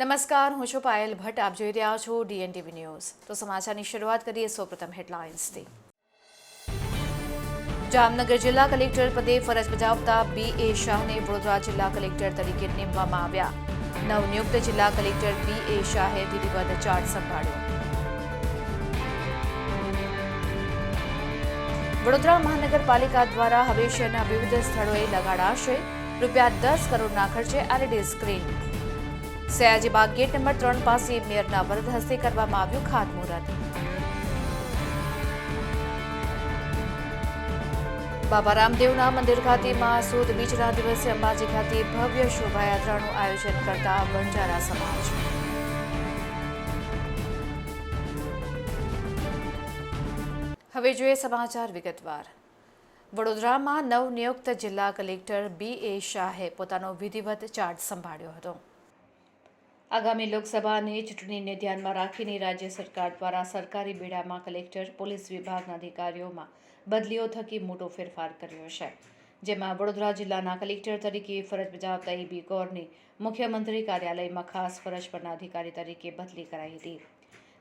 નમસ્કાર, હું છું પાયલ ભટ્ટ. આપ જોઈ રહ્યા છો DNTV ન્યૂઝ. તો સમાચારની શરૂઆત કરીએ સૌપ્રથમ હેડલાઇન્સથી. જામનગર જિલ્લા કલેક્ટર પદે ફરજ બજાવતા B.A. શાહને વડોદરા જિલ્લા કલેક્ટર તરીકે નિમવામાં આવ્યા. નવનિયુક્ત જિલ્લા કલેક્ટર B.A. શાહે વિધિવત ચાર્જ સંભાળ્યો. વડોદરા મહાનગરપાલિકા દ્વારા હવે શહેરના વિવિધ સ્થળોએ લગાડાશે ₹10 કરોડના ખર્ચે LED screen. Sayajibaug gate number 3 પાસે મેયરના વરદ હસ્તે કરવામાં આવ્યું ખાતમુહૂર્ત. બાબા રામદેવના મંદિર ખાતે મહાસુદ બીજના દિવસે અંબાજી ખાતે ભવ્ય શોભાયાત્રાનું આયોજન કરતા બંજારા સમાજ. હવે જોઈએ સમાચાર વિગતવાર. વડોદરામાં નવનિયુક્ત જિલ્લા કલેક્ટર B.A. શાહે પોતાનો વિધિવત ચાર્જ સંભાળ્યો હતો. આગામી લોકસભાની ચૂંટણીને ધ્યાનમાં રાખીને રાજ્ય સરકાર દ્વારા સરકારી બેડામાં કલેક્ટર પોલીસ વિભાગના અધિકારીઓમાં બદલીઓ થકી મોટો ફેરફાર કર્યો છે. જેમાં વડોદરા જિલ્લાના કલેક્ટર તરીકે ફરજ બજાવતા E.B. ગૌરની મુખ્યમંત્રી કાર્યાલયમાં ખાસ ફરજ પરના અધિકારી તરીકે બદલી કરાઈ હતી.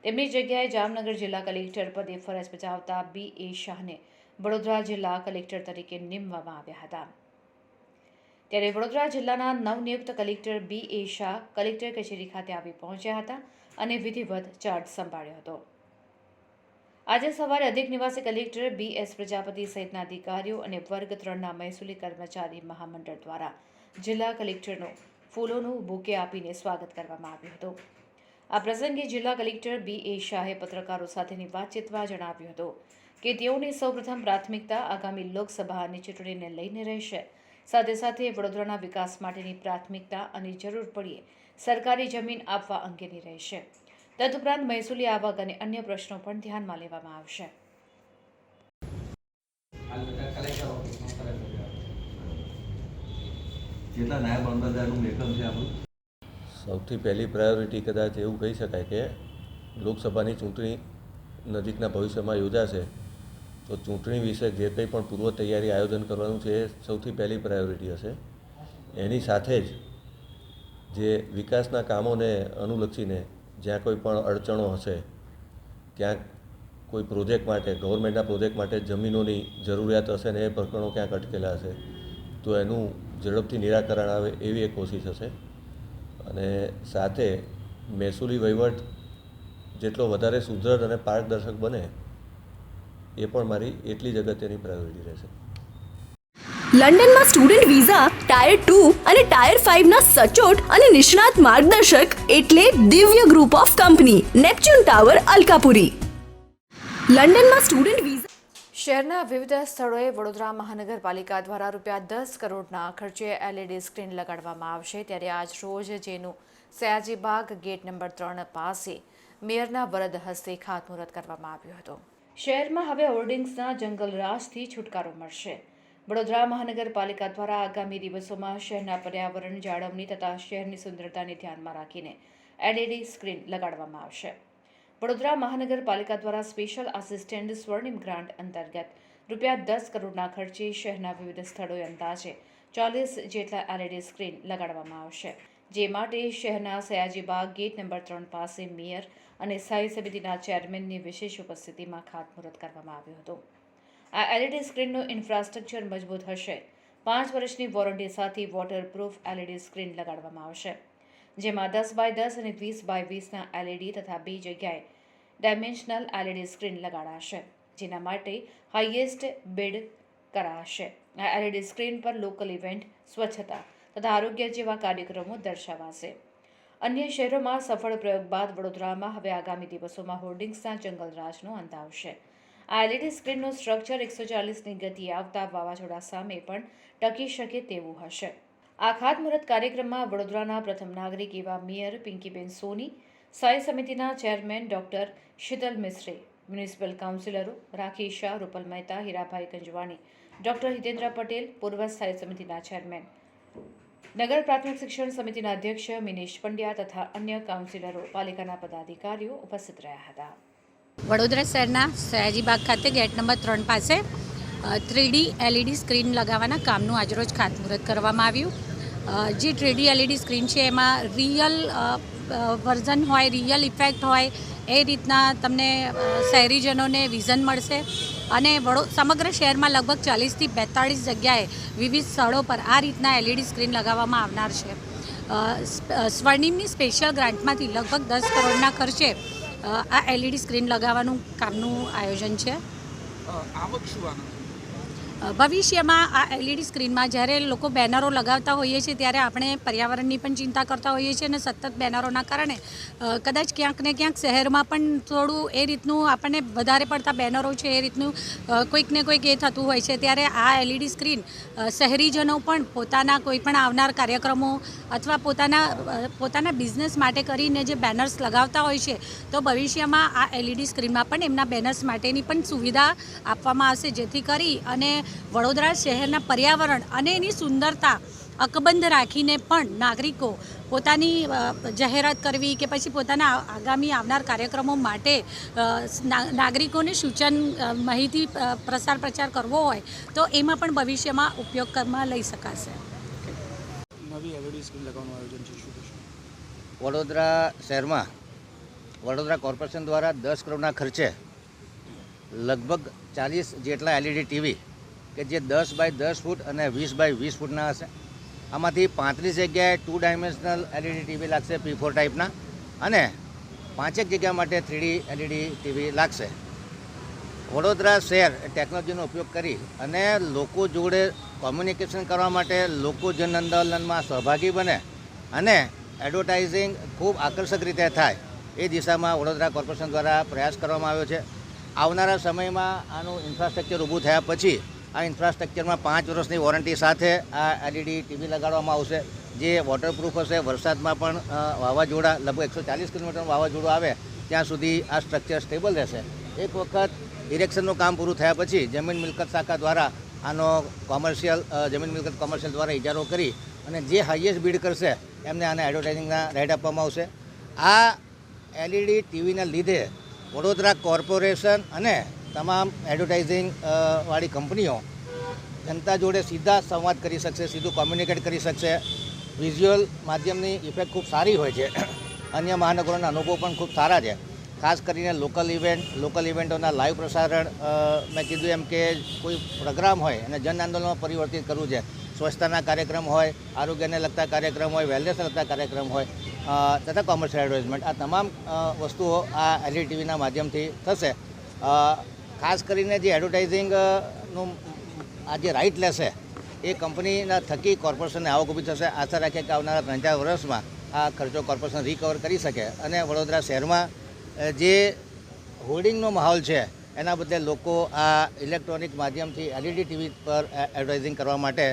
તેમની જગ્યાએ જામનગર જિલ્લા કલેક્ટર પદે ફરજ બજાવતા B.A. શાહને વડોદરા જિલ્લા કલેક્ટર તરીકે નિમવામાં આવ્યા હતા. ત્યારે વડોદરા જિલ્લાના નવનિયુક્ત કલેક્ટર B.A. શાહ કલેક્ટર કચેરી ખાતે આવી પહોંચ્યા હતા અને વિધિવત ચાર્જ સંભાળ્યો હતો. આજે સવારે અધિક નિવાસી કલેક્ટર B.S. પ્રજાપતિ સહિતના અધિકારીઓ અને વર્ગ 3ના મહેસૂલી કર્મચારી મહામંડળ દ્વારા જિલ્લા કલેક્ટરનું ફૂલોનું બુકે આપીને સ્વાગત કરવામાં આવ્યું હતું. આ પ્રસંગે જિલ્લા કલેક્ટર B.A. શાહે પત્રકારો સાથેની વાતચીતમાં જણાવ્યું હતું કે તેઓની સૌપ્રથમ પ્રાથમિકતા આગામી લોકસભાની ચૂંટણીને લઈને રહેશે. સાથે સાથે વડોદરાના વિકાસ માટેની પ્રાથમિકતા અને જરૂર પડીએ સરકારી જમીન આપવા અંગેની રહેશે. તદુપરાંત મહેસૂલી આવક અને અન્ય પ્રશ્નો પણ ધ્યાનમાં લેવામાં આવશે. સૌથી પહેલી પ્રાયોરિટી કદાચ એવું કહી શકાય કે લોકસભાની ચૂંટણી નજીકના ભવિષ્યમાં યોજાશે તો ચૂંટણી વિશે જે કંઈ પણ પૂર્વ તૈયારી આયોજન કરવાનું છે એ સૌથી પહેલી પ્રાયોરિટી હશે. એની સાથે જ જે વિકાસના કામોને અનુલક્ષીને જ્યાં કોઈ પણ અડચણો હશે, ક્યાંક કોઈ પ્રોજેક્ટ માટે ગવર્મેન્ટના પ્રોજેક્ટ માટે જમીનોની જરૂરિયાત હશે ને એ પ્રકરણો ક્યાંક અટકેલા હશે તો એનું ઝડપથી નિરાકરણ આવે એવી એક કોશિશ હશે. અને સાથે મહેસૂલી વહીવટ જેટલો વધારે સુદૃઢ અને પારદર્શક બને એ પણ મારી એટલી જ અગત્યની પ્રાયોરિટી રહેશે. લંડનમાં સ્ટુડન્ટ વિઝા ટાયર 2 અને ટાયર 5ના સચોટ અને નિષ્ણાત માર્ગદર્શક એટલે Divya group of company, Neptune tower, Alkapuri. લંડનમાં સ્ટુડન્ટ વિઝા. શહેરના વિવિધ સ્થળોએ વડોદરા મહાનગરપાલિકા દ્વારા ₹10 કરોડના ખર્ચે LED સ્ક્રીન લગાડવામાં આવશે. ત્યારે આજ રોજ જેનું સયાજીબાગ ગેટ નંબર 3 પાસે મેયરના વરદ હસ્તે ખાતમુહૂર્ત કરવામાં આવ્યું હતું. શહેરમાં હવે હોર્ડિંગ્સના જંગલરાજથી છુટકારો મળશે. વડોદરા મહાનગરપાલિકા દ્વારા આગામી દિવસોમાં શહેરના પર્યાવરણ જાળવણી તથા શહેરની સુંદરતાને ધ્યાનમાં રાખીને LED સ્ક્રીન લગાડવામાં આવશે. વડોદરા મહાનગરપાલિકા દ્વારા સ્પેશિયલ આસિસ્ટન્ટ સ્વર્ણિમ ગ્રાન્ટ અંતર્ગત ₹10 કરોડના ખર્ચે શહેરના વિવિધ સ્થળોએ અંદાજે 40 જેટલા LED સ્ક્રીન લગાડવામાં આવશે. જે માટે શહેરના સયાજીબાગ ગેટ નંબર 3 પાસે મેયર અને સ્થાયી સમિતિના ચેરમેનની વિશેષ ઉપસ્થિતિમાં ખાતમુહૂર્ત કરવામાં આવ્યું હતું. આ LED સ્ક્રીનનું ઇન્ફ્રાસ્ટ્રક્ચર મજબૂત હશે. 5 વર્ષની વોરંટી સાથે વોટરપ્રૂફ LED સ્ક્રીન લગાડવામાં આવશે. જેમાં 10x10 અને 20x20ના LED તથા 2 જગ્યાએ ડાયમેન્શનલ LED સ્ક્રીન લગાડાશે. જેના માટે હાઈએસ્ટ બિડ કરાશે. આ LED સ્ક્રીન પર લોકલ ઇવેન્ટ, સ્વચ્છતા તથા આરોગ્ય જેવા કાર્યક્રમો દર્શાવાશે. અન્ય શહેરોમાં સફળ પ્રયોગ બાદ વડોદરામાં હવે આગામી દિવસોમાં હોર્ડિંગ્સના જંગલરાજનો અંત આવશે. આ LED સ્ક્રીનનું સ્ટ્રક્ચર 140ની ગતિએ આવતા વાવાઝોડા સામે પણ ટકી શકે તેવું હશે. આ ખાતમુહૂર્ત કાર્યક્રમમાં વડોદરાના પ્રથમ નાગરિક એવા મેયર પિંકીબેન સોની, સ્થાયી સમિતિના ચેરમેન ડોક્ટર શીતલ મિસ્ત્રી, મ્યુનિસિપલ કાઉન્સિલરો રાખી શાહ, રૂપલ મહેતા, હીરાભાઈ કંજવાણી, ડોક્ટર હિતેન્દ્ર પટેલ, પૂર્વ સ્થાયી સમિતિના ચેરમેન, નગર પ્રાથમિક શિક્ષણ સમિતિના અધ્યક્ષ મિનેશ પંડ્યા તથા અન્ય કાઉન્સિલરો, પાલિકાના પદાધિકારીઓ ઉપસ્થિત રહ્યા હતા. વડોદરા શહેરના સયાજીબાગ ખાતે ગેટ નંબર 3 પાસે 3D LED સ્ક્રીન લગાવવાના કામનું આજરોજ ખાતમુહૂર્ત કરવામાં આવ્યું. જે 3D LED સ્ક્રીન છે એમાં રિયલ વર્ઝન હોય, રિયલ ઇફેક્ટ હોય, એ રીતના તમને શહેરીજનોને વિઝન મળશે. અને સમગ્ર શહેરમાં લગભગ 40થી 42 જગ્યાએ વિવિધ સ્થળો પર આ રીતના LED સ્ક્રીન લગાવવામાં આવનાર છે. સ્વર્ણિમની સ્પેશિયલ ગ્રાન્ટમાંથી લગભગ 10 કરોડના ખર્ચે આ LED સ્ક્રીન લગાવવાનું કામનું આયોજન છે. આવક શું આના? ભવિષ્યમાં આ LED સ્ક્રીનમાં જ્યારે લોકો બેનરો લગાવતા હોઈએ છીએ ત્યારે આપણે પર્યાવરણની પણ ચિંતા કરતા હોઈએ છીએ, અને સતત બેનરોના કારણે કદાચ ક્યાંક ને ક્યાંક શહેરમાં પણ થોડું એ રીતનું આપણને વધારે પડતા બેનરો છે એ રીતનું કોઈક ને કોઈક એ થતું હોય છે. ત્યારે આ LED સ્ક્રીન શહેરીજનો પણ પોતાના કોઈ પણ આવનાર કાર્યક્રમો અથવા પોતાના બિઝનેસ માટે કરીને જે બેનર્સ લગાવતા હોય છે, તો ભવિષ્યમાં આ LED સ્ક્રીનમાં પણ એમના બેનર્સ માટેની પણ સુવિધા આપવામાં આવશે, જેથી કરી અને વડોદરા શહેરના પર્યાવરણ અને એની સુંદરતા અકબંધ રાખીને પણ નાગરિકો પોતાની જાહેરાત કરવી કે પછી પોતાના આગામી આવનાર કાર્યક્રમો માટે નાગરિકોને સૂચન માહિતી પ્રચાર કરવો હોય તો એમાં પણ ભવિષ્યમાં ઉપયોગમાં લઈ શકાશે. નવી LED સ્ક્રીન લગાવવાનું આયોજન છે, શું કહેશો? વડોદરા શહેરમાં વડોદરા કોર્પોરેશન દ્વારા 10 કરોડના ખર્ચે લગભગ 40 જેટલા LED ટીવી કે જે 10 બાય 10 ફૂટ અને 20 બાય 20 ફૂટના હશે. આમાંથી 35 જગ્યાએ 2 ડાયમેન્શનલ LED ટીવી લાગશે, P4 ટાઈપના, અને 5 જગ્યા માટે 3D LED ટીવી લાગશે. વડોદરા શહેર ટેકનોલોજીનો ઉપયોગ કરી અને લોકો જોડે કોમ્યુનિકેશન કરવા માટે લોકો જન આંદોલનમાં સહભાગી બને અને એડવર્ટાઇઝિંગ ખૂબ આકર્ષક રીતે થાય એ દિશામાં વડોદરા કોર્પોરેશન દ્વારા પ્રયાસ કરવામાં આવ્યો છે. આવનારા સમયમાં આનું ઇન્ફ્રાસ્ટ્રક્ચર ઊભું થયા પછી આ ઇન્ફ્રાસ્ટ્રક્ચરમાં 5 વર્ષની વોરંટી સાથે આ LED ટીવી લગાડવામાં આવશે, જે વોટરપ્રૂફ હશે. વરસાદમાં પણ વાવાઝોડા, લગભગ 140 કિલોમીટરનું વાવાઝોડું આવે ત્યાં સુધી આ સ્ટ્રક્ચર સ્ટેબલ રહેશે. એક વખત ઇરેક્શનનું કામ પૂરું થયા પછી જમીન મિલકત શાખા દ્વારા આનો જમીન મિલકત કોમર્શિયલ દ્વારા ઇજારો કરી અને જે હાઈએસ્ટ બીડ કરશે એમને આને એડવર્ટાઇઝિંગના રાઇટ આપવામાં આવશે. આ LED ટીવીના લીધે વડોદરા કોર્પોરેશન અને તમામ એડવર્ટાઇઝિંગ વાળી કંપનીઓ જનતા જોડે સીધા સંવાદ કરી શકશે, સીધું કોમ્યુનિકેટ કરી શકશે. વિઝ્યુઅલ માધ્યમની ઇફેક્ટ ખૂબ સારી હોય છે. અન્ય મહાનગરોના અનુભવ પણ ખૂબ સારા છે. ખાસ કરીને લોકલ ઇવેન્ટોના લાઈવ પ્રસારણ, મેં કીધું એમ કે કોઈ પ્રોગ્રામ હોય અને જન આંદોલનમાં પરિવર્તિત કરવું છે. સ્વચ્છતાના કાર્યક્રમ હોય, આરોગ્યને લગતા કાર્યક્રમ હોય, વેલનેસને લગતા કાર્યક્રમ હોય, તથા કોમર્શિયલ એડવર્ટાઇઝમેન્ટ, આ તમામ વસ્તુઓ આ LED ટીવીના માધ્યમથી થશે. ખાસ કરીને જે એડવર્ટાઇઝિંગનું આ જે રાઇટ લેશે એ કંપનીના થકી કોર્પોરેશનને આવક ઊભી થશે. આશા રાખીએ કે આવનારા 3-4 વર્ષમાં આ ખર્ચો કોર્પોરેશન રિકવર કરી શકે અને વડોદરા શહેરમાં જે હોર્ડિંગનો માહોલ છે એના બદલે લોકો આ ઇલેક્ટ્રોનિક માધ્યમથી LED ટીવી પર એડવર્ટાઇઝિંગ કરવા માટે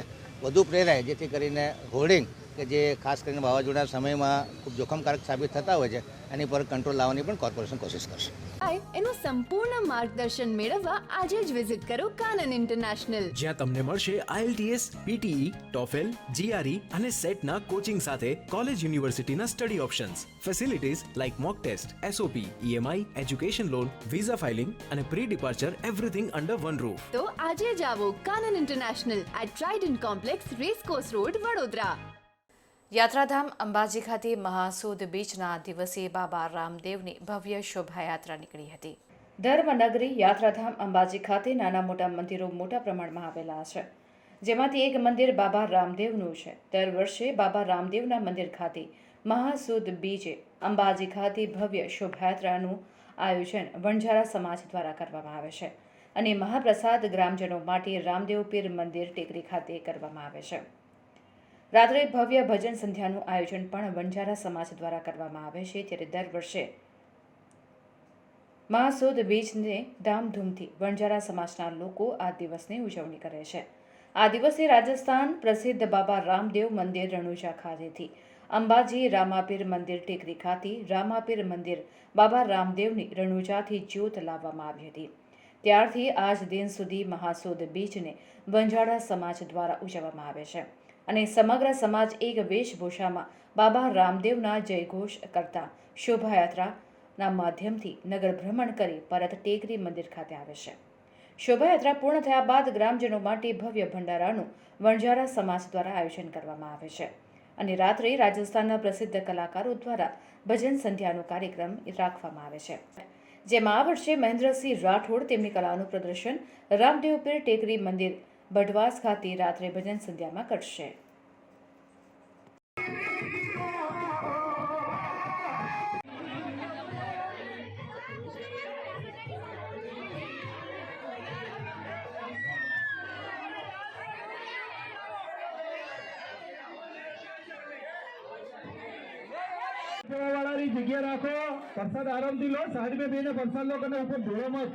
વધુ પ્રેરાય, જેથી કરીને હોર્ડિંગ કે જે ખાસ કરીને વાવાઝોડા સમયમાં ખૂબ જોખમકારક સાબિત થતા હોય છે એની પર કંટ્રોલ લાવવાની પણ કોર્પોરેશન કોશિશ કરશે. એનું સંપૂર્ણ માર્ગદર્શન મેળવવા આજે જ વિઝિટ કરો કાનન ઇન્ટરનેશનલ, જ્યાં તમને મળશે IELTS, PTE, TOEFL, GRE અને સેટના કોચિંગ સાથે કોલેજ યુનિવર્સિટીના study options, facilities like mock test, SOP, EMI, education loan, visa filing અને pre departure, everything under one roof. તો આજે જ આવો Kanan international at Trident complex, racecourse road, Vadodara. યાત્રાધામ અંબાજી ખાતે મહાસુદ બીચના દિવસે બાબા રામદેવની ભવ્ય શોભાયાત્રા નીકળી હતી. ધર્મનગરી યાત્રાધામ અંબાજી ખાતે નાના મોટા મંદિરો મોટા પ્રમાણમાં આવેલા છે, જેમાંથી એક મંદિર બાબા રામદેવનું છે. દર વર્ષે બાબા રામદેવના મંદિર ખાતે મહાસુદ બીચે અંબાજી ખાતે ભવ્ય શોભાયાત્રાનું આયોજન વણઝારા સમાજ દ્વારા કરવામાં આવે છે અને મહાપ્રસાદ ગ્રામજનો માટે રામદેવ પીર મંદિર ટેકરી ખાતે કરવામાં આવે છે. રાત્રે ભવ્ય ભજન સંધ્યાનું આયોજન પણ વણઝારા સમાજ દ્વારા કરવામાં આવે છે. ત્યારે દર વર્ષે મહાસુદ બીચને ધામધૂમથી વણઝારા સમાજના લોકો આ દિવસની ઉજવણી કરે છે. આ દિવસે રાજસ્થાન પ્રસિદ્ધ બાબા રામદેવ મંદિર રણુજા ખાતેથી અંબાજી રામાપીર મંદિર ટેકરી ખાતે રામાપીર મંદિર બાબા રામદેવની રણુજાથી જ્યોત લાવવામાં આવી હતી. ત્યારથી આજ દિન સુધી મહાસુદ બીચને વણઝારા સમાજ દ્વારા ઉજવવામાં આવે છે અને સમગ્ર સમાજ એક વેશભૂષામાં બાબા રામદેવના જયઘોષ કરતા શોભાયાત્રાના માધ્યમથી નગર ભ્રમણ કરી પરત ટેકરી મંદિર ખાતે આવે છે. શોભાયાત્રા પૂર્ણ થયા બાદ ગ્રામજનો માટે ભવ્ય ભંડારાનું વણઝારા સમાજ દ્વારા આયોજન કરવામાં આવે છે. અને રાત્રે રાજસ્થાનના પ્રસિદ્ધ કલાકારો દ્વારા ભજન સંધ્યાનો કાર્યક્રમ રાખવામાં આવે છે, જેમાં આ વર્ષે મહેન્દ્રસિંહ રાઠોડ તેમની કલાનું પ્રદર્શન રામદેવ પીર ટેકરી મંદિર બઢવાસ ખાતે રાત્રે ભજન સંધ્યામાં કરશે. વાળાની જગ્યા રાખો, પ્રસાદ આરામથી લો, સાઈડમાં બેને પ્રસાદ લો અને ઉપર ઢોળો મત.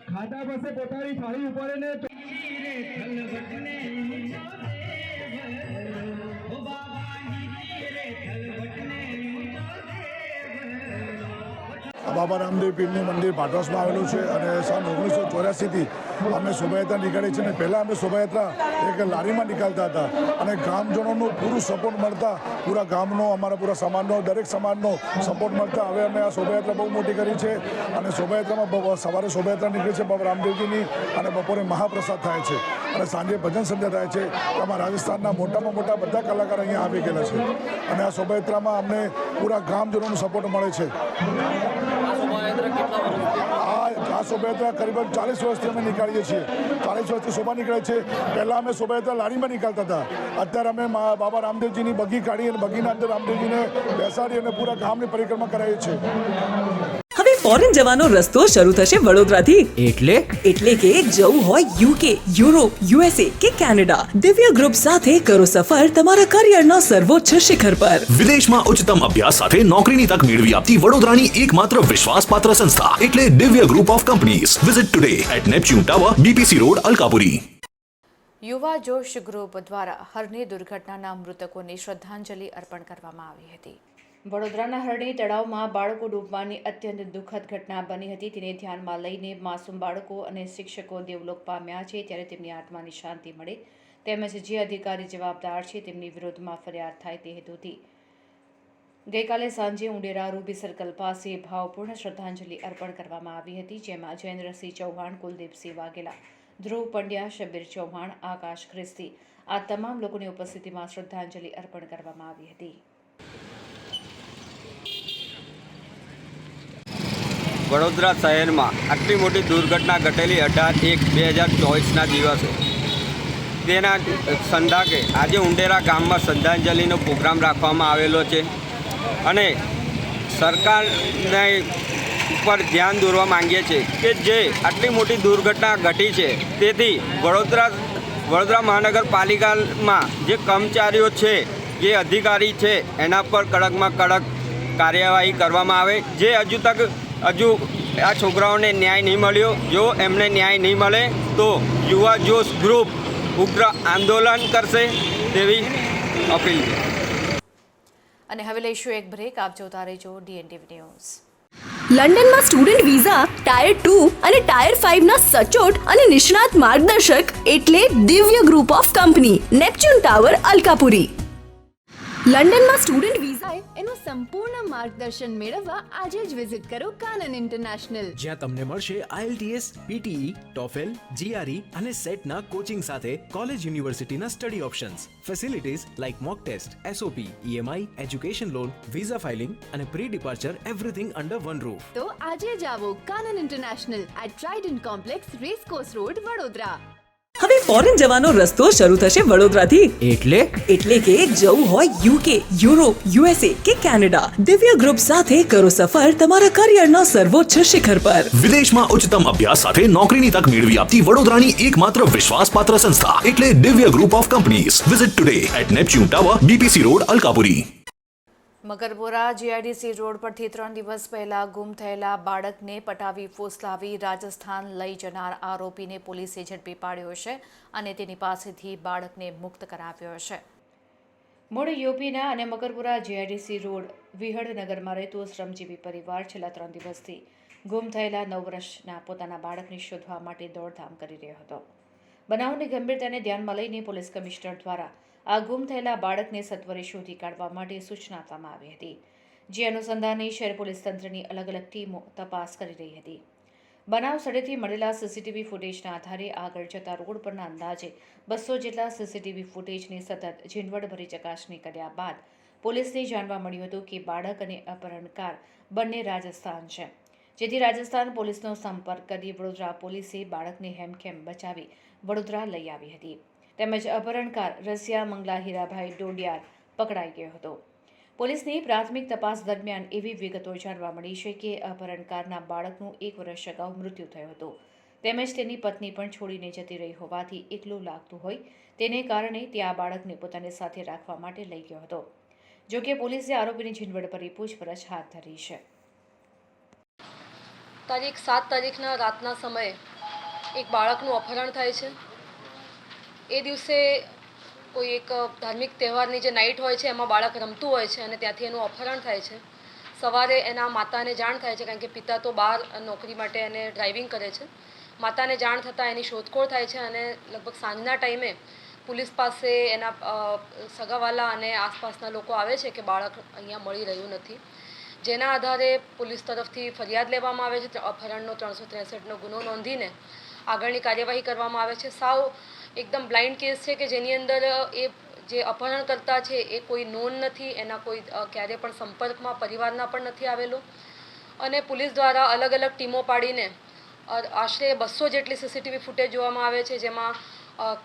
ખાતા પાસે પોતાની થાળી ઉપાડે ને બાબા રામદેવ પીરનું મંદિર ભાટવાસમાં આવેલું છે અને સન 1984થી અમે શોભાયાત્રા નીકળી છે. અને પહેલાં અમે શોભાયાત્રા એક લારીમાં નીકળતા હતા અને ગામજનોનું પૂરું સપોર્ટ મળતા, પૂરા ગામનો, અમારા પૂરા સમાજનો, દરેક સમાજનો સપોર્ટ મળતા હવે અમે આ શોભાયાત્રા બહુ મોટી કરી છે. અને શોભાયાત્રામાં સવારે શોભાયાત્રા નીકળી છે બાબા રામદેવજીની અને બપોરે મહાપ્રસાદ થાય છે અને સાંજે ભજન સંધ્યા થાય છે. આમાં રાજસ્થાનના મોટામાં મોટા બધા કલાકાર અહીંયા આવી ગયેલા છે અને આ શોભાયાત્રામાં અમને પૂરા ગામજનોનો સપોર્ટ મળે છે. આ શોભાયાત્રા કરીબન 40 વર્ષથી અમે નીકાળીએ છીએ. 40 વર્ષથી શોભા નીકળે છે. પહેલાં અમે શોભાયાત્રા લારીમાં નીકળતા હતા, અત્યારે અમે બાબા રામદેવજીની બગી કાઢી અને બગીના અંદર રામદેવજીને બેસાડી અને પૂરા ગામની પરિક્રમા કરાવીએ છીએ. હવે ફોરેન જવાનો રસ્તો શરૂ થશે વડોદરાથી. એટલે કે જવું હોય UK, યુરોપ, USA કે કેનેડા, દિવ્ય ગ્રુપ સાથે કરો સફર તમારા કરિયરના સર્વોચ્ચ શિખર પર. વિદેશમાં ઉચ્ચતમ અભ્યાસ સાથે નોકરીની તક મેળવી આપતી વડોદરાની એકમાત્ર વિશ્વાસપાત્ર સંસ્થા એટલે Divya group of companies. Visit today at Neptune tower, BPC road, Alkapuri. Yuva Josh group દ્વારા હરણી દુર્ઘટનાના મૃતકોને શ્રદ્ધાંજલિ અર્પણ કરવામાં આવી હતી. વડોદરાના હરણી તળાવમાં બાળકો ડૂબવાની અત્યંત દુઃખદ ઘટના બની હતી. તેને ધ્યાનમાં લઈને માસૂમ બાળકો અને શિક્ષકો દેવલોક પામ્યા છે, ત્યારે તેમની આત્માની શાંતિ મળે તેમજ જે અધિકારી જવાબદાર છે તેમની વિરોધમાં ફરિયાદ થાય તે હેતુથી ગઈકાલે સાંજે ઉંડેરા રૂબી સર્કલ પાસે ભાવપૂર્ણ શ્રદ્ધાંજલિ અર્પણ કરવામાં આવી હતી, જેમાં જયેન્દ્રસિંહ ચૌહાણ, કુલદીપસિંહ વાઘેલા, ધ્રુવ પંડ્યા, શબ્બીર ચૌહાણ, આકાશ ખ્રિસ્તી આ તમામ લોકોની ઉપસ્થિતિમાં શ્રદ્ધાંજલિ અર્પણ કરવામાં આવી હતી. વડોદરા શહેરમાં આટલી મોટી દુર્ઘટના ઘટેલી 18/1/2024ના દિવસે તેના સંદાકે આજે ઉંડેરા ગામમાં શ્રદ્ધાંજલિનો પ્રોગ્રામ રાખવામાં આવેલો છે અને સરકારને ઉપર ધ્યાન દોરવા માંગીએ છીએ કે જે આટલી મોટી દુર્ઘટના ઘટી છે તેથી વડોદરા મહાનગરપાલિકામાં જે કર્મચારીઓ છે, જે અધિકારી છે એના પર કડકમાં કડક કાર્યવાહી કરવામાં આવે. જે હજુ આ છોકરાઓને ન્યાય નહીં મળ્યો, જો એમને ન્યાય નહીં મળે તો યુવા જોશ ગ્રુપ ઉગ્ર આંદોલન કરશે તેવી અપીલ છે. અને હવે લઈશું એક બ્રેક. આપ જોતા રહેજો DNTV ન્યૂઝ. લંડનમાં સ્ટુડન્ટ વિઝા, ટાયર 2 અને ટાયર 5 ના સચોટ અને નિષ્ણાત માર્ગદર્શક એટલે Divya group of company, Neptune tower, Alkapuri. લંડનમાં સ્ટુડન્ટ વિઝા એનું સંપૂર્ણ માર્ગદર્શન મેળવવા આજે જ વિઝિટ કરો કાનન ઇન્ટરનેશનલ, જ્યાં તમને મળશે IELTS, PTE, TOEFL, GRE અને સેટના કોચિંગ સાથે કોલેજ યુનિવર્સિટીના study options, facilities like mock test, SOP, EMI, education loan, visa filing અને pre departure everything under one roof. તો આજે જ આવો Kanan international at Trident complex, racecourse road, Vadodara. હવે ફોરેન જવાનો રસ્તો શરૂ થશે વડોદરાથી. એટલે કે જવું હોય UK, યુરોપ, USA કે કેનેડા, દિવ્ય ગ્રુપ સાથે કરો સફર તમારા કરિયરના સર્વોચ્ચ શિખર પર. વિદેશમાં ઉચ્ચતમ અભ્યાસ સાથે નોકરીની તક મેળવી આપતી વડોદરાની એકમાત્ર વિશ્વાસપાત્ર સંસ્થા એટલે Divya group of companies. Visit today at Neptune tower, BPC road, Alkapuri. Makarpura GIDC road પરથી 3 દિવસ પહેલા ગુમ થયેલા બાળકને પટાવી ફોસલાવી રાજસ્થાન લઈ જનાર આરોપીને પોલીસે ઝડપી પાડ્યો છે અને તેની પાસેથી બાળકને મુક્ત કરાવ્યો છે. મૂળ યુપીના અને મકરપુરા GIDC રોડ વિહળનગરમાં રહેતો શ્રમજીવી પરિવાર છેલ્લા 3 દિવસથી ગુમ થયેલા 9 વર્ષના પોતાના બાળકને શોધવા માટે દોડધામ કરી રહ્યો હતો. બનાવની ગંભીરતાને ધ્યાનમાં લઈને પોલીસ કમિશનર દ્વારા આ ગુમ થયેલા બાળકને સત્વરે શોધી કાઢવા માટે સૂચના આપવામાં આવી હતી, જે અનુસંધાને શહેર પોલીસ તંત્રની અલગ અલગ ટીમો તપાસ કરી રહી હતી. બનાવ સ્થળેથી મળેલા સીસીટીવી ફૂટેજના આધારે આગળ જતા રોડ પરના અંદાજે 200 જેટલા સીસીટીવી ફૂટેજની સતત ઝીણવટભરી ચકાસણી કર્યા બાદ પોલીસને જાણવા મળ્યું હતું કે બાળક અને અપહરણકાર બંને રાજસ્થાન છે, જેથી રાજસ્થાન પોલીસનો સંપર્ક કરી વડોદરા પોલીસે બાળકને હેમખેમ બચાવી વડોદરા લઈ આવી હતી, તેમજ અપહરણકાર રસિયા મંગલા હીરાભાઈ ડોડિયાર પકડાઈ ગયો હતો. પોલીસની પ્રાથમિક તપાસ દરમિયાન એવી વિગતો જાણવા મળી છે કે અપહરણકારના બાળકનું 1 વર્ષ અગાઉ મૃત્યુ થયું હતું, તેમજ તેની પત્ની પણ છોડીને જતી રહી હોવાથી એકલું લાગતું હોય તેને કારણે તે આ બાળકને પોતાની સાથે રાખવા માટે લઈ ગયો હતો. જોકે પોલીસે આરોપીની ઝીણવટભરી પૂછપરછ હાથ ધરી છે. તારીખ 7 તારીખના રાતના સમયે એક બાળકનું અપહરણ થાય છે. એ દિવસે કોઈ એક ધાર્મિક તહેવારની જે નાઇટ હોય છે એમાં બાળક રમતું હોય છે અને ત્યાંથી એનું અપહરણ થાય છે. સવારે એના માતાને જાણ થાય છે, કારણ કે પિતા તો બહાર નોકરી માટે એને ડ્રાઇવિંગ કરે છે. માતાને જાણ થતાં એની શોધખોળ થાય છે અને લગભગ સાંજના ટાઈમે પોલીસ પાસે એના સગાવાલા અને આસપાસના લોકો આવે છે કે બાળક અહીંયા મળી રહ્યું નથી, જેના આધારે પોલીસ તરફથી ફરિયાદ લેવામાં આવે છે. અપહરણનો 363નો ગુનો નોંધીને આગળની કાર્યવાહી કરવામાં આવે છે. સાવ એકદમ બ્લાઇન્ડ કેસ છે કે જેની અંદર એ જે અપહરણકર્તા છે એ કોઈ નોન નથી, એના કોઈ ક્યારે પણ સંપર્કમાં પરિવારના પણ નથી આવેલો, અને પોલીસ દ્વારા અલગ અલગ ટીમો પાડીને આશરે 200 જેટલી સીસીટીવી ફૂટેજ જોવામાં આવે છે, જેમાં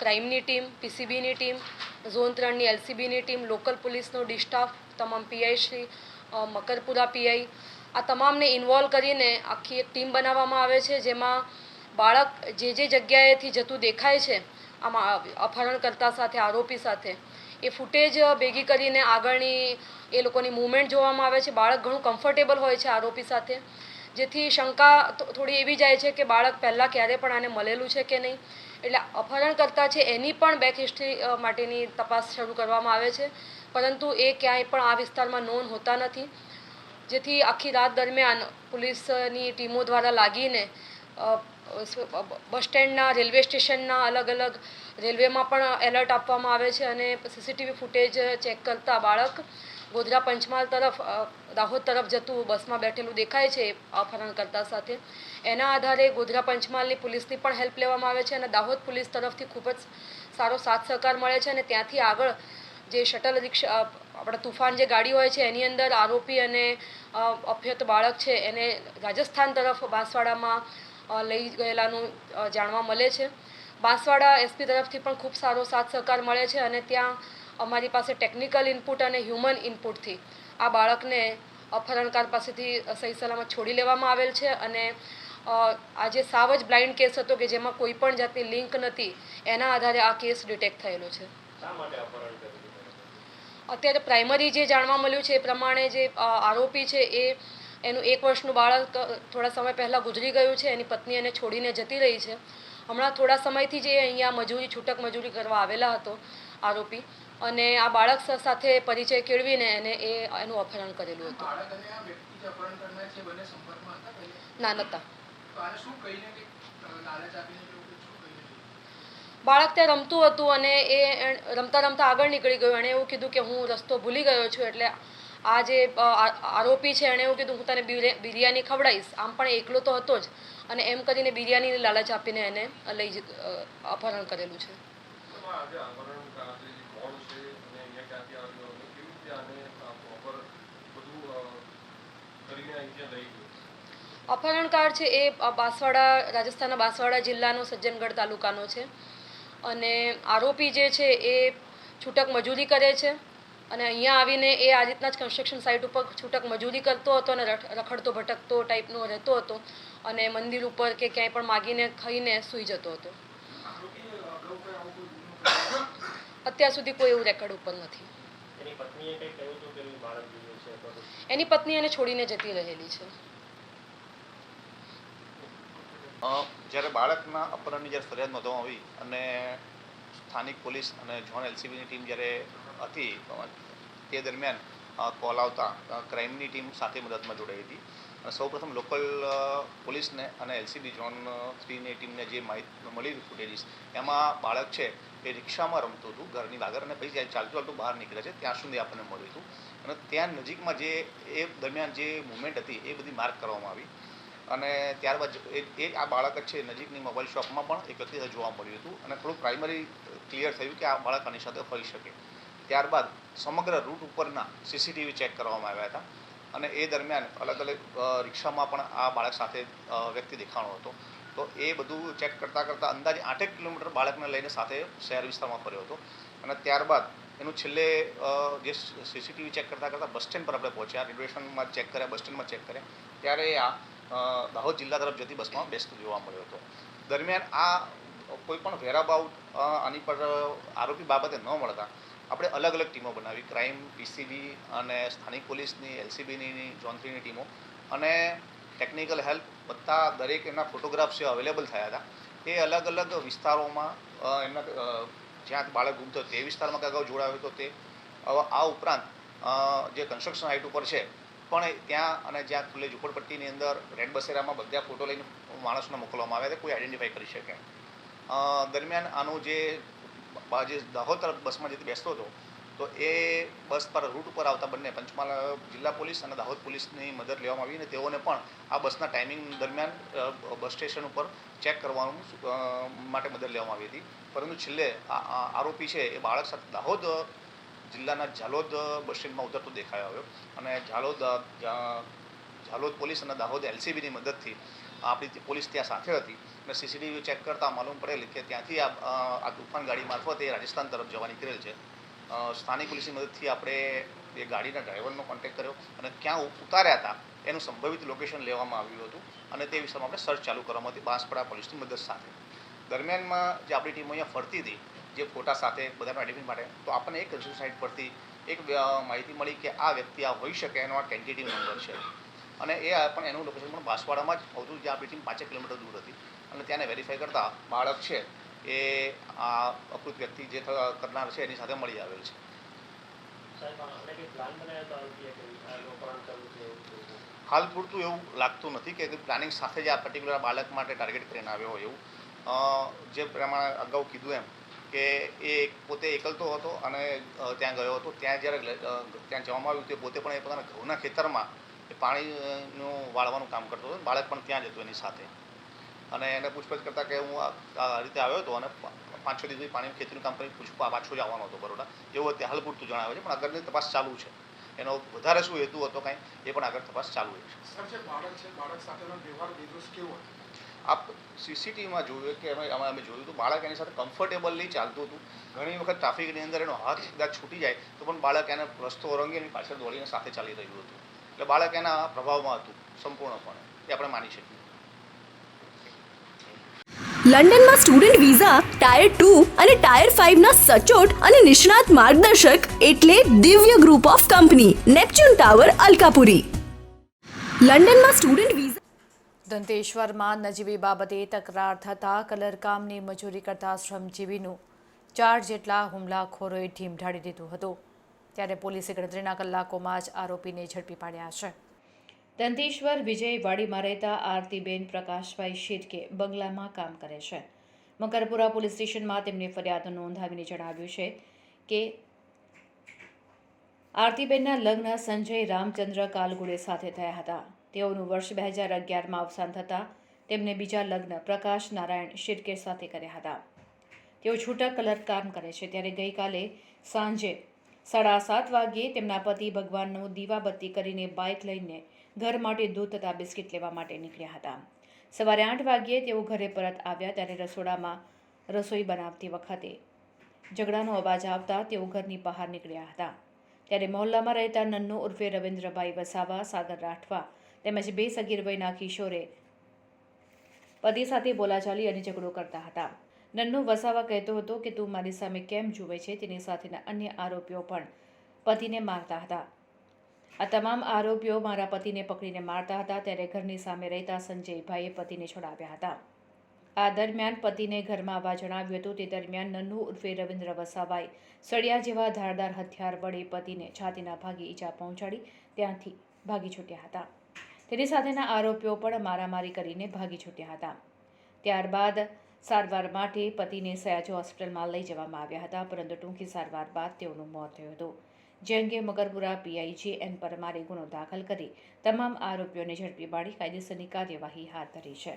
ક્રાઇમની ટીમ, પીસીબીની ટીમ, ઝોન 3ની એલસીબીની ટીમ, લોકલ પોલીસનો ડી સ્ટાફ, તમામ પીઆઈ શ્રી, મકરપુરા પીઆઈ, આ તમામને ઇન્વોલ્વ કરીને આખી એક ટીમ બનાવવામાં આવે છે, જેમાં બાળક જે જગ્યાએથી જતું દેખાય છે આમાં અપહરણકર્તા સાથે, આરોપી સાથે, એ ફૂટેજ ભેગી કરીને આગળની એ લોકોની મૂવમેન્ટ જોવામાં આવે છે. બાળક ઘણું કમ્ફર્ટેબલ હોય છે આરોપી સાથે, જેથી શંકા થોડી એવી જાય છે કે બાળક પહેલાં ક્યારે પણ આને મળેલું છે કે નહીં. એટલે અપહરણકર્તા છે એની પણ બેક હિસ્ટ્રી માટેની તપાસ શરૂ કરવામાં આવે છે, પરંતુ એ ક્યાંય પણ આ વિસ્તારમાં નોંધ હોતા નથી, જેથી આખી રાત દરમિયાન પોલીસની ટીમો દ્વારા લાગીને બસ સ્ટેન્ડના, રેલવે સ્ટેશનના, અલગ અલગ રેલવેમાં પણ એલર્ટ આપવામાં આવે છે અને સીસીટીવી ફૂટેજ ચેક કરતાં બાળક ગોધરા પંચમહાલ તરફ, દાહોદ તરફ જતું બસમાં બેઠેલું દેખાય છે અપહરણકર્તા સાથે. એના આધારે ગોધરા પંચમહાલની પોલીસની પણ હેલ્પ લેવામાં આવે છે અને દાહોદ પોલીસ તરફથી ખૂબ જ સારો સાથ સહકાર મળે છે, અને ત્યાંથી આગળ જે શટલ રિક્ષા, આપણા તુફાન જે ગાડી હોય છે એની અંદર આરોપી અને અભ્યત બાળક છે એને રાજસ્થાન તરફ બાંસવાડામાં લઈ ગયેલાનું જાણવા મળે છે. બાંસવાડા એસપી તરફથી પણ ખૂબ સારો સાથ સહકાર મળે છે અને ત્યાં અમારી પાસે ટેકનિકલ ઇનપુટ અને હ્યુમન ઇનપુટથી આ બાળકને અપહરણકાર પાસેથી સહી સલામત છોડી લેવામાં આવેલ છે. અને આજે સાવ જ બ્લાઇન્ડ કેસ હતો કે જેમાં કોઈ પણ જાતની લિંક નથી, એના આધારે આ કેસ ડિટેક્ટ થયેલો છે. અત્યારે પ્રાઇમરી જે જાણવા મળ્યું છે એ પ્રમાણે જે આરોપી છે એનું 1 વર્ષનું બાળક થોડા સમય પહેલાં ગુજરી ગયું છે, એની પત્ની એને છોડીને જતી રહી છે. હમણાં થોડા સમયથી જે અહીંયા છૂટક મજૂરી કરવા આવેલા હતો આરોપી, અને આ બાળક સાથે પરિચય કેળવીને એનું અપહરણ કરેલું હતું. ના, નહોતા. બાળક ત્યાં રમતું હતું અને એ રમતા રમતા આગળ નીકળી ગયું. એણે એવું કીધું કે હું રસ્તો ભૂલી ગયો છું, એટલે આ જે આરોપી છે એણે એવું કીધું હું તને બિરયાની ખવડાવીશ. આમ પણ એકલો તો હતો જ, અને એમ કરીને બિરયાનીની લાલચ આપીને એને અપહરણ કરેલું છે. અપહરણકાર છે એ બાંસવાડા, રાજસ્થાનના બાંસવાડા જિલ્લાનો સજ્જનગઢ તાલુકાનો છે, અને આરોપી જે છે એ છૂટક મજૂરી કરે છે, અને અહીંયા આવીને એ આ રીતના જ કન્સ્ટ્રક્શન સાઇટ ઉપર છૂટક મજૂરી કરતો હતો અને રખડતો ભટકતો ટાઈપનો રહેતો હતો, અને મંદિર ઉપર કે ક્યાંય પણ માગીને ખાઈને સૂઈ જતો હતો. અત્યાર સુધી કોઈ એવું રેકોર્ડ ઉપર નથી. એની પત્ની એને છોડીને જતી રહેલી છે. જ્યારે બાળકના અપહરણની જ્યારે ફરિયાદ નોંધવામાં આવી અને સ્થાનિક પોલીસ અને ઝોન એલસીબીની ટીમ જ્યારે હતી તે દરમિયાન કોલ આવતા ક્રાઇમની ટીમ સાથે મદદમાં જોડાઈ હતી. અને સૌપ્રથમ લોકલ પોલીસને અને એલસીબી ઝોન 3ની ટીમને જે માહિતી મળી ફૂટેજીસ, એમાં બાળક છે એ રિક્ષામાં રમતું હતું ઘરની બહાર, અને પછી જ્યારે ચાલતું ચાલતું બહાર નીકળે છે ત્યાં સુધી આપણને મળ્યું હતું. અને ત્યાં નજીકમાં જે એ દરમિયાન જે મુવમેન્ટ હતી એ બધી માર્ક કરવામાં આવી. અને ત્યારબાદ આ બાળક જ છે નજીકની મોબાઈલ શોપમાં પણ એક વ્યક્તિ સાથે જોવા મળ્યું હતું અને થોડું પ્રાઇમરી ક્લિયર થયું કે આ બાળક આની સાથે હોઈ શકે. ત્યારબાદ સમગ્ર રૂટ ઉપરના સીસીટીવી ચેક કરવામાં આવ્યા હતા અને એ દરમિયાન અલગ અલગ રિક્ષામાં પણ આ બાળક સાથે વ્યક્તિ દેખાણો હતો. તો એ બધું ચેક કરતાં અંદાજે 8 કિલોમીટર બાળકને લઈને સાથે શહેર વિસ્તારમાં ફર્યો હતો અને ત્યારબાદ એનું છેલ્લે જે સીસીટીવી ચેક કરતાં બસ સ્ટેન્ડ પર આપણે પહોંચ્યા, રેલવે સ્ટેશનમાં ચેક કર્યા, બસ સ્ટેન્ડમાં ચેક કર્યા, ત્યારે આ દાહોદ જિલ્લા તરફ જતી બસમાં બેસતો જોવા મળ્યો હતો. દરમિયાન આ કોઈ પણ વેરાબાઉટ આની પર આરોપી બાબતે ન મળતા આપણે અલગ અલગ ટીમો બનાવી, ક્રાઇમ, પીસીબી અને સ્થાનિક પોલીસની, એલસીબીની, ઝોન 3ની ટીમો અને ટેકનિકલ હેલ્પ બધા દરેક એના ફોટોગ્રાફ્સ જે અવેલેબલ થયા હતા એ અલગ અલગ વિસ્તારોમાં એમના જ્યાં બાળક ગુમ થયો તે વિસ્તારમાં અગાઉ જોડાયો હતો તે આ ઉપરાંત જે કન્સ્ટ્રક્શન હાઇટ ઉપર છે પણ ત્યાં અને જ્યાં ખુલ્લે ઝૂંપડપટ્ટીની અંદર રેડ બસેરામાં બધા ફોટો લઈને માણસોને મોકલવામાં આવ્યા હતા, કોઈ આઈડેન્ટિફાઈ કરી શકે. દરમિયાન આનું જે દાહોદ તરફ બસમાં જેથી બેસતો હતો તો એ બસ પર રૂટ ઉપર આવતા બંને પંચમહાલ જિલ્લા પોલીસ અને દાહોદ પોલીસની મદદ લેવામાં આવી અને તેઓને પણ આ બસના ટાઈમિંગ દરમિયાન બસ સ્ટેશન ઉપર ચેક કરવાનું માટે મદદ લેવામાં આવી હતી. પરંતુ છેલ્લે આરોપી છે એ બાળક સાથે દાહોદ જિલ્લાના ઝાલોદ બસ સ્ટેન્ડમાં ઉતરતો દેખાયો આવ્યો અને ઝાલોદ પોલીસ અને દાહોદ એલસીબીની મદદથી આપણી પોલીસ ત્યાં સાથે હતી અને સીસીટીવી ચેક કરતાં માલુમ પડેલ કે ત્યાંથી આ તુફાન ગાડી મારફતે રાજસ્થાન તરફ જવા નીકળેલ છે. સ્થાનિક પોલીસની મદદથી આપણે એ ગાડીના ડ્રાઈવરનો કોન્ટેક્ટ કર્યો અને ક્યાં ઉતાર્યા હતા એનું સંભવિત લોકેશન લેવામાં આવ્યું હતું અને તે વિસ્તારમાં આપણે સર્ચ ચાલુ કરવામાં હતી બાંસપડા પોલીસની મદદ સાથે. દરમિયાનમાં જે આપણી ટીમ અહીંયા ફરતી હતી જે ફોટા સાથે બધાનો આઈડેન્ટિટી માટે, તો આપણને એક કન્સ્ટ્રક્શન સાઇટ પરથી એક માહિતી મળી કે આ વ્યક્તિ આ હોઈ શકે એનો આ ટેન્ટેટિવ નંબર છે અને એ પણ એનું લોકેશન પણ બાંસવાડામાં જ આવતું જ્યાં આપણી ટીમ 5 કિલોમીટર દૂર હતી અને ત્યાંને વેરીફાઈ કરતાં બાળક છે એ આ અકૃત વ્યક્તિ જે કરનાર છે એની સાથે મળી આવેલ છે. હાલ પૂરતું એવું લાગતું નથી કે પ્લાનિંગ સાથે જ આ પર્ટિક્યુલર બાળક માટે ટાર્ગેટ કરીને આવ્યો હોય એવું. જે પ્રમાણે અગાઉ કીધું એમ કે એ પોતે એકલતો હતો અને ત્યાં ગયો હતો. ત્યાં જ્યારે ત્યાં જવામાં આવ્યું તે પોતે પણ એ પોતાના ઘઉંના ખેતરમાં એ પાણીનું વાળવાનું કામ કરતો હતો. બાળક પણ ત્યાં જ હતું એની સાથે અને એને પૂછપરછ કરતાં કે હું આ રીતે આવ્યો હતો અને 5-6 દિવસ સુધી પાણી ખેતીનું કામ કરી પાછો જ આવવાનો હતો બરોડા, એવું અત્યારે હાલ પૂરતું જણાવે છે. પણ આગળની તપાસ ચાલુ છે. એનો વધારે શું હેતુ હતો કાંઈ એ પણ આગળ તપાસ ચાલુ છે. આપ સીસીટીવીમાં જોયું કે અમે જોયું હતું બાળક એની સાથે કમ્ફર્ટેબલી ચાલતું હતું. ઘણી વખત ટ્રાફિકની અંદર એનો હાથ કદાચ છૂટી જાય તો પણ બાળક એને રસ્તો ઓળંગી એની પાછળ દોડીને સાથે ચાલી રહ્યું હતું. એટલે બાળક એના પ્રભાવમાં હતું સંપૂર્ણપણે, એ આપણે માની શકીએ. લંડનમાં સ્ટુડન્ટ વિઝા ટાયર 2 અને ટાયર 5 ના સચોટ અને નિષ્ણાત માર્ગદર્શક એટલે Divya group of company, Neptune tower, Alkapuri. લંડનમાં સ્ટુડન્ટ વિઝા. દંતેશ્વરમાં નજીવી બાબતે તકરાર થતાં કલરકામની મજૂરી કરતા શ્રમજીવીનું 4 જેટલા હુમલાખોરોએ ઢીમઢાળી દીધું હતું. ત્યારે પોલીસે ગણતરીના કલાકોમાં જ આરોપીને ઝડપી પાડ્યા છે. દંતેશ્વર વિજયવાડીમાં રહેતા આરતીબેન પ્રકાશભાઈ શેઠકે બંગલામાં કામ કરે છે. મકરપુરા પોલીસ સ્ટેશનમાં તેમની ફરિયાદ નોંધાવીને જણાવ્યું છે કે આરતીબેનના લગ્ન સંજય રામચંદ્ર કાલગુડે સાથે થયા હતા. તેઓનું વર્ષ 2011માં અવસાન થતાં તેમને બીજા લગ્ન પ્રકાશ નારાયણ શેઠકે સાથે કર્યા હતા. તેઓ છૂટક કલર કામ કરે છે. ત્યારે ગઈકાલે સાંજે 7:30 વાગ્યે તેમના પતિ ભગવાનનો દીવાબત્તી કરીને બાઇક લઈને ઘર માટે દૂધ તથા બિસ્કિટ લેવા માટે નીકળ્યા હતા. સવારે 8 વાગ્યે તેઓ ઘરે પરત આવ્યા ત્યારે રસોડામાં રસોઈ બનાવતી વખતે ઝઘડાનો અવાજ આવતા તેઓ ઘરની બહાર નીકળ્યા હતા. ત્યારે મહોલ્લામાં રહેતા નન્નુ ઉર્ફે રવિન્દ્રભાઈ વસાવા, સાગર રાઠવા તેમજ 2 સગીર વયના કિશોરે પતિ સાથે બોલાચાલી અને ઝઘડો કરતા હતા. નન્નુ વસાવા કહેતો હતો કે તું મારી સામે કેમ જુએ છે. તેની સાથેના અન્ય આરોપીઓ પણ પતિને મારતા હતા. આ તમામ આરોપીઓ મારા પતિને પકડીને મારતા હતા. ત્યારે ઘરની સામે રહેતા સંજયભાઈએ પતિને છોડાવ્યા હતા. આ દરમિયાન પતિને ઘરમાં આવવા જણાવ્યું હતું. તે દરમિયાન નન્નુ ઉર્ફે રવિન્દ્ર વસાવાએ સળિયા જેવા ધારદાર હથિયાર વડે પતિને છાતીના ભાગે ઈજા પહોંચાડી ત્યાંથી ભાગી છૂટ્યા હતા. તેની સાથેના આરોપીઓ પણ મારામારી કરીને ભાગી છૂટ્યા હતા. ત્યારબાદ સારવાર માટે પતિને સયાજી હોસ્પિટલમાં લઈ જવામાં આવ્યા હતા, પરંતુ ટૂંકી સારવાર બાદ તેઓનું મોત થયું હતું. જે અંગે મગરપુરા પીઆઈ એન પરમારે ગુનો દાખલ કરી તમામ આરોપીઓને ઝડપી પાડી કાયદેસરની કાર્યવાહી હાથ ધરી છે.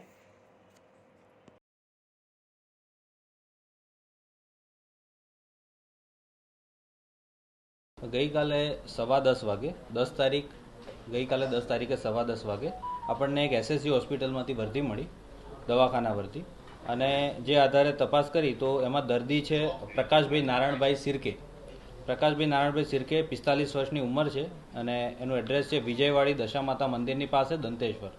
ગઈકાલે 10:15 વાગે 10 તારીખે 10:15 વાગે આપણને એક એસએસજી હોસ્પિટલમાંથી વર્દી મળી, દવાખાના વર્દી, અને જે આધારે તપાસ કરી તો એમાં દર્દી છે પ્રકાશભાઈ નારાયણભાઈ સિરકે. 45 વર્ષની ઉંમર છે અને એનું એડ્રેસ છે વિજયવાડી દશામાતા મંદિરની પાસે દંતેશ્વર.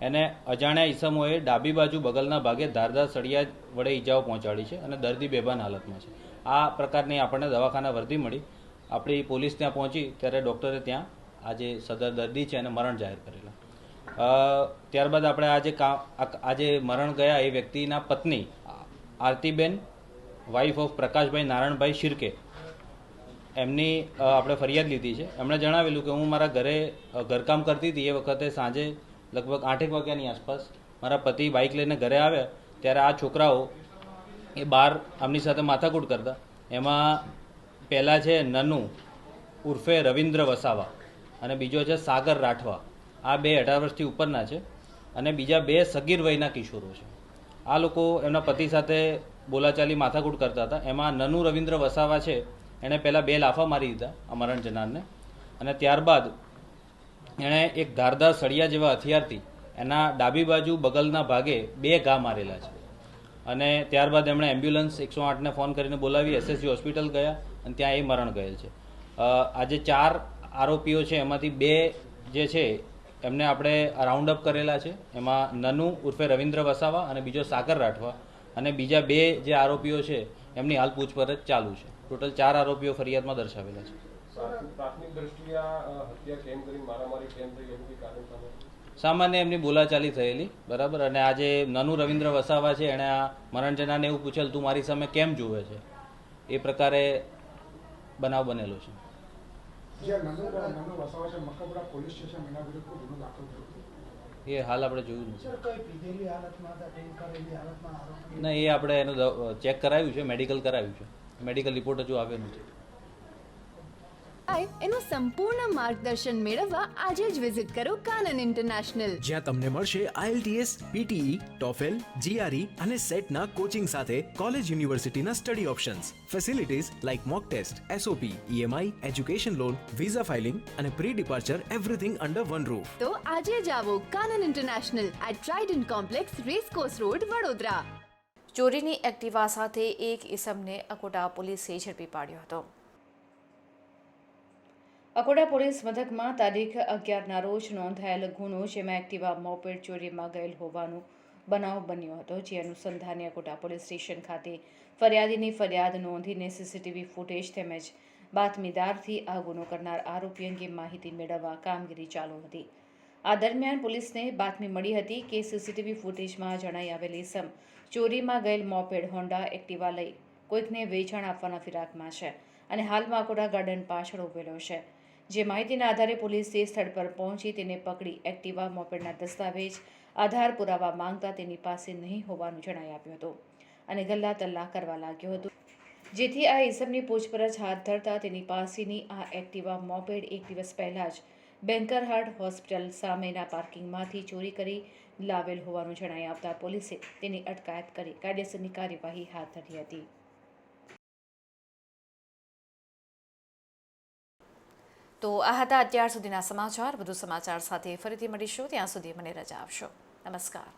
એને અજાણ્યા ઈસમોએ ડાબી બાજુ બગલના ભાગે ધારદાર સળિયા વડે ઈજાઓ પહોંચાડી છે અને દર્દી બેભાન હાલતમાં છે. આ પ્રકારની આપણને દવાખાના વર્દી મળી. આપણી પોલીસ ત્યાં પહોંચી ત્યારે ડૉક્ટરે ત્યાં આ જે સદર દર્દી છે એને મરણ જાહેર કરેલા. ત્યારબાદ આપણે આજે મરણ ગયા એ વ્યક્તિના પત્ની આરતીબેન, વાઇફ ઓફ પ્રકાશભાઈ નારાયણભાઈ શિરકે, એમની આપણે ફરિયાદ લીધી છે. એમણે જણાવેલું કે હું મારા ઘરે ઘરકામ કરતી હતી, એ વખતે સાંજે લગભગ 8 વાગ્યાની આસપાસ મારા પતિ બાઇક લઈને ઘરે આવ્યા ત્યારે આ છોકરાઓ એ બહાર આમની સાથે માથાકૂટ કરતા. એમાં પહેલાં છે નનુ ઉર્ફે રવિન્દ્ર વસાવા અને બીજો છે સાગર રાઠવા. આ બે 18 વર્ષથી ઉપરના છે અને બીજા 2 સગીર વયના કિશોરો છે. આ લોકો એમના પતિ સાથે બોલાચાલી માથાકૂટ કરતા હતા. એમાં નનુ રવિન્દ્ર વસાવા છે એણે પહેલાં 2 લાફા મારી દીધા અમરણ જનારને અને ત્યારબાદ એણે એક ધારદાર સળિયા જેવા હથિયારથી એના ડાબી બાજુ બગલના ભાગે 2 ઘા મારેલા છે. અને ત્યારબાદ એમણે એમ્બ્યુલન્સ 108ને ફોન કરીને બોલાવી એસએસજી હોસ્પિટલ ગયા અને ત્યાં એ મરણ ગયેલ છે. આજે 4 આરોપીઓ છે, એમાંથી 2 જે છે એમને આપણે રાઉન્ડ અપ કરેલા છે. એમાં નનુ ઉર્ફે રવિન્દ્ર વસાવા અને બીજો સાગર રાઠવા, અને બીજા 2 જે આરોપીઓ છે એમની હાલ પૂછપરછ ચાલુ છે. ટોટલ 4 આરોપીઓ ફરિયાદમાં દર્શાવેલા છે. સામાન્ય એમની બોલાચાલી થયેલી, બરાબર. અને આજે નનુ રવિન્દ્ર વસાવા છે એણે આ મરણ જનારને એવું પૂછેલ તું મારી સામે કેમ જુએ છે, એ પ્રકારે બનાવ બનેલો છે. એ હાલ આપણે જોયું નથી. ના, એ આપણે એનું ચેક કરાવ્યું છે, મેડિકલ કરાવ્યું છે. મેડિકલ રિપોર્ટ હજુ આવ્યો નથી. એનું સંપૂર્ણ માર્ગદર્શન મેળવવા આજે જ વિઝિટ કરો કાનન ઇન્ટરનેશનલ, જ્યાં તમને મળશે IELTS, PTE, TOEFL, GRE અને સેટના કોચિંગ સાથે કોલેજ યુનિવર્સિટીના study options, facilities like mock test, SOP, EMI, education loan, visa filing અને pre departure everything under one roof. તો આજે જ આવો Kanan international at Trident complex, racecourse road, Vadodara. ચોરીની એક્ટિવા સાથે એક ઈસમને અકોટા પોલીસે ઝડપી પાડ્યો હતો. અકોટા પોલીસ મથકમાં તારીખ 11ના રોજ નોંધાયેલ ગુનો, જેમાં એક્ટિવા મોપેડ ચોરીમાં ગયેલ હોવાનો બનાવ બન્યો હતો. જે અનુસંધાને અકોટા પોલીસ સ્ટેશન ખાતે ફરિયાદીની ફરિયાદ નોંધીને સીસીટીવી ફૂટેજ તેમજ બાતમીદારથી આ ગુનો કરનાર આરોપી અંગે માહિતી મેળવવા કામગીરી ચાલુ હતી. આ દરમિયાન પોલીસને બાતમી મળી હતી કે સીસીટીવી ફૂટેજમાં જણાઈ આવેલ ઇસમ ચોરીમાં ગયેલ મોપેડ હોન્ડા એક્ટિવા લઈ કોઈકને વેચાણ આપવાના ફિરાકમાં છે અને હાલમાં અકોટા ગાર્ડન પાછળ ઉભેલો છે. જે માહિતીના આધારે પોલીસે સ્થળ પર પહોંચી તેને પકડી એક્ટિવા મોપેડના દસ્તાવેજ આધાર પુરાવા માંગતા તેની પાસે નહીં હોવાનું જણાઈ આવ્યું હતું અને ગલ્લા તલ્લા કરવા લાગ્યો હતો. જેથી આ ઇસમની પૂછપરછ હાથ ધરતા તેની પાસેની આ એક્ટિવા મોપેડ એક દિવસ પહેલા જ બેન્કરહાટ હોસ્પિટલ સામેના પાર્કિંગમાંથી ચોરી કરી લાવેલ હોવાનું જણાઈ આવતા પોલીસે તેની અટકાયત કરી કાયદેસરની કાર્યવાહી હાથ ધરી હતી. તો આ હતા અત્યાર સુધીના સમાચાર. વધુ સમાચાર સાથે ફરીથી મળીશું. ત્યાં સુધી મને રજા આપશો. નમસ્કાર.